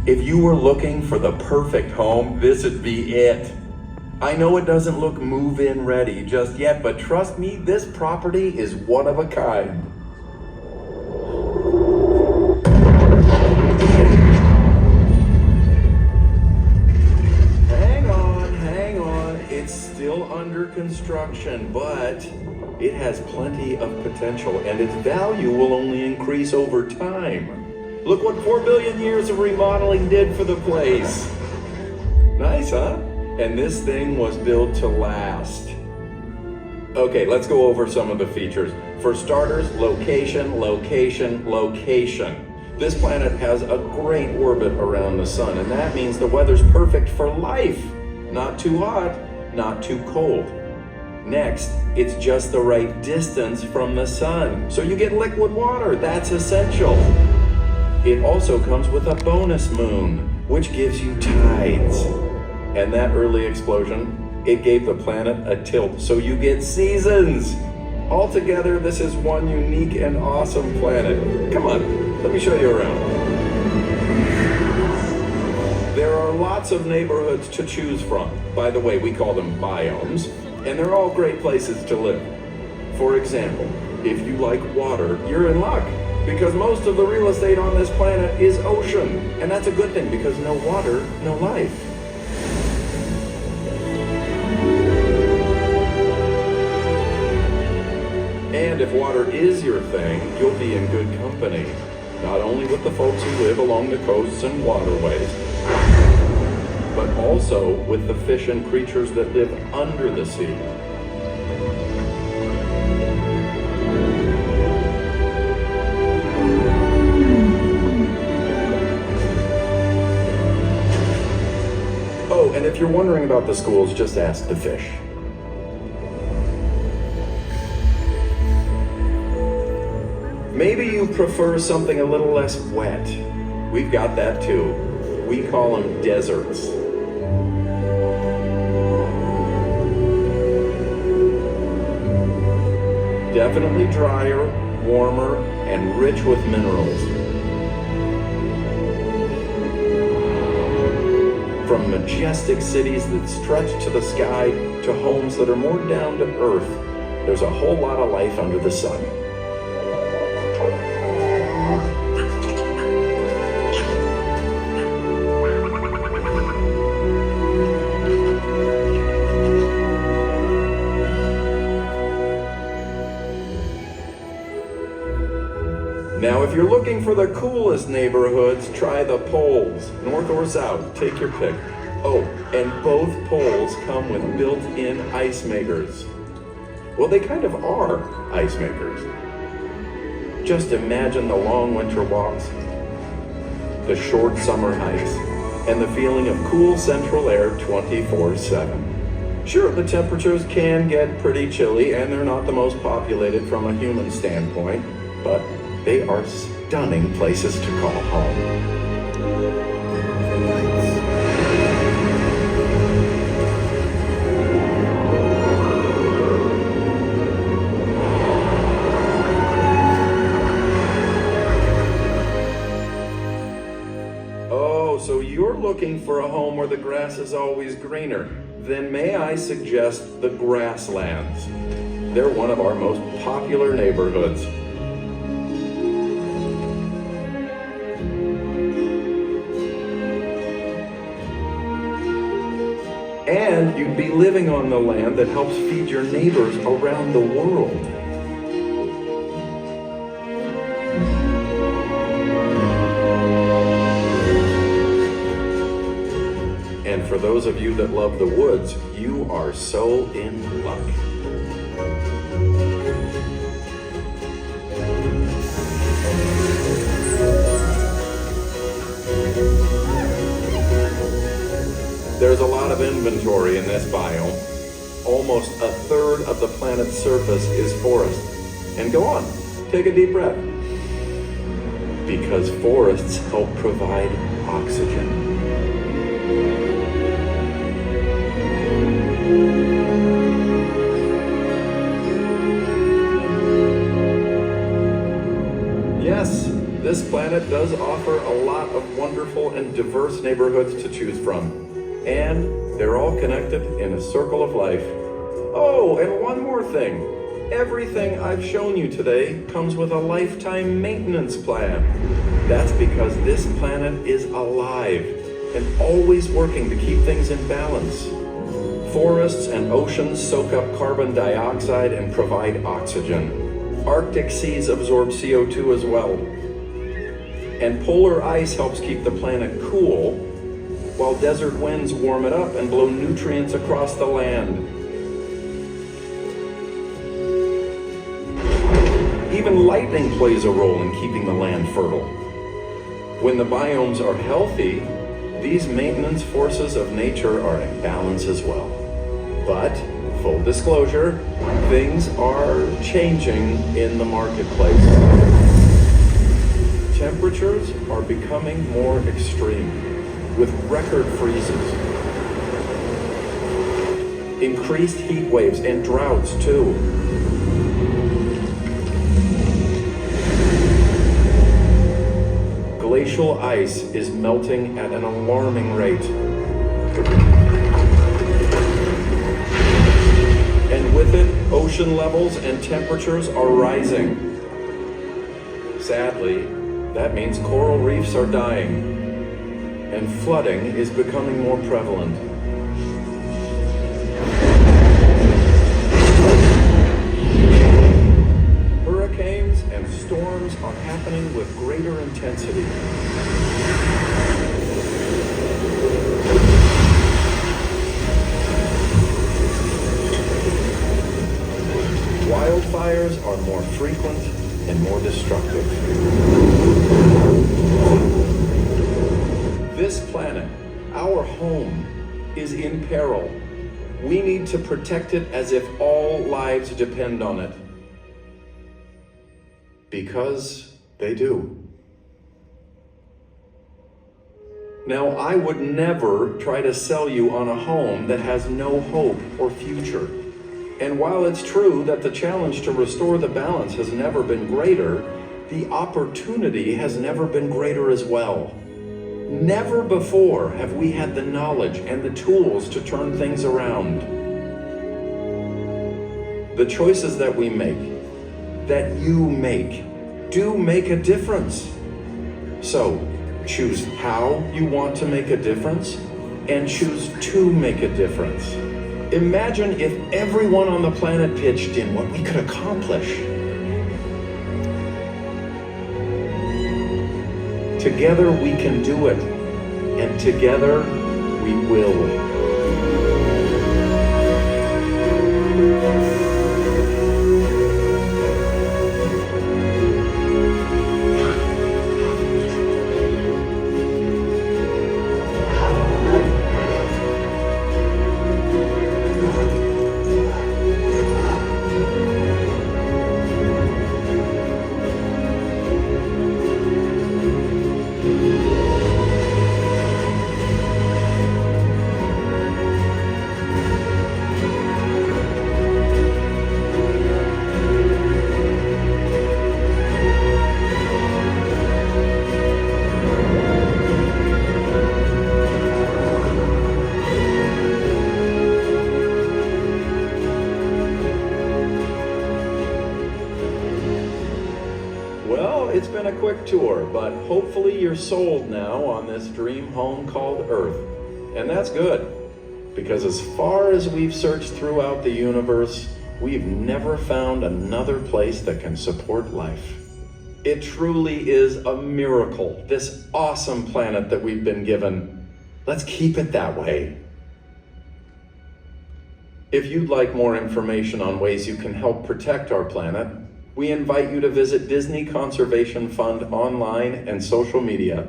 If you were looking for the perfect home, this would be it. I know it doesn't look move-in ready just yet, but trust me, this property is one of a kind. Hang on, it's still under construction, but it has plenty of potential and its value will only increase over time. Look what 4 billion years of remodeling did for the place. Nice, huh? And this thing was built to last. Okay, let's go over some of the features. For starters, location, location, location. This planet has a great orbit around the sun, and that means the weather's perfect for life. Not too hot, not too cold. Next, it's just the right distance from the sun, so you get liquid water. That's essential. It also comes with a bonus moon, which gives you tides. And that early explosion, it gave the planet a tilt, so you get seasons. Altogether, this is one unique and awesome planet. Come on, let me show you around. There are lots of neighborhoods to choose from. By the way, we call them biomes, and they're all great places to live. For example, if you like water, you're in luck, because most of the real estate on this planet is ocean. And that's a good thing, because no water, no life. And if water is your thing, you'll be in good company. Not only with the folks who live along the coasts and waterways, but also with the fish and creatures that live under the sea. Oh, and if you're wondering about the schools, just ask the fish. Maybe you prefer something a little less wet. We've got that too. We call them deserts. Definitely drier, warmer, and rich with minerals. From majestic cities that stretch to the sky to homes that are more down to earth, there's a whole lot of life under the sun. Now, if you're looking for the coolest neighborhoods, try the poles, north or south, take your pick. Oh, and both poles come with built-in ice makers. Well, they kind of are ice makers. Just imagine the long winter walks, the short summer hikes, and the feeling of cool central air 24/7. Sure, the temperatures can get pretty chilly, and they're not the most populated from a human standpoint, but they are stunning places to call home. Oh, so you're looking for a home where the grass is always greener. Then may I suggest the grasslands. They're one of our most popular neighborhoods. And you'd be living on the land that helps feed your neighbors around the world. And for those of you that love the woods, you are so in luck. There's a lot of inventory in this biome. Almost a third of the planet's surface is forest. And go on, take a deep breath. Because forests help provide oxygen. Yes, this planet does offer a lot of wonderful and diverse neighborhoods to choose from. And they're all connected in a circle of life. Oh, and one more thing. Everything I've shown you today comes with a lifetime maintenance plan. That's because this planet is alive and always working to keep things in balance. Forests and oceans soak up carbon dioxide and provide oxygen. Arctic seas absorb CO2 as well. And polar ice helps keep the planet cool, while desert winds warm it up and blow nutrients across the land. Even lightning plays a role in keeping the land fertile. When the biomes are healthy, these maintenance forces of nature are in balance as well. But, full disclosure, things are changing in the marketplace. Temperatures are becoming more extreme, with record freezes, increased heat waves, and droughts too. Glacial ice is melting at an alarming rate. And with it, ocean levels and temperatures are rising. Sadly, that means coral reefs are dying, and flooding is becoming more prevalent. Hurricanes and storms are happening with greater intensity. Wildfires are more frequent and more destructive. This planet, our home, is in peril. We need to protect it as if all lives depend on it. Because they do. Now, I would never try to sell you on a home that has no hope or future. And while it's true that the challenge to restore the balance has never been greater, the opportunity has never been greater as well. Never before have we had the knowledge and the tools to turn things around. The choices that we make, that you make, do make a difference. So, choose how you want to make a difference and choose to make a difference. Imagine if everyone on the planet pitched in, what we could accomplish. Together we can do it, and together we will. It's been a quick tour, but hopefully you're sold now on this dream home called Earth. And that's good, because as far as we've searched throughout the universe, we've never found another place that can support life. It truly is a miracle, this awesome planet that we've been given. Let's keep it that way. If you'd like more information on ways you can help protect our planet, we invite you to visit Disney Conservation Fund online and social media.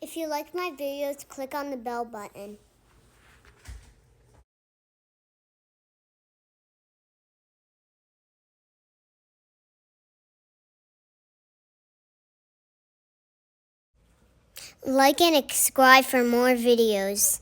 If you like my videos, click on the bell button. Like and subscribe for more videos.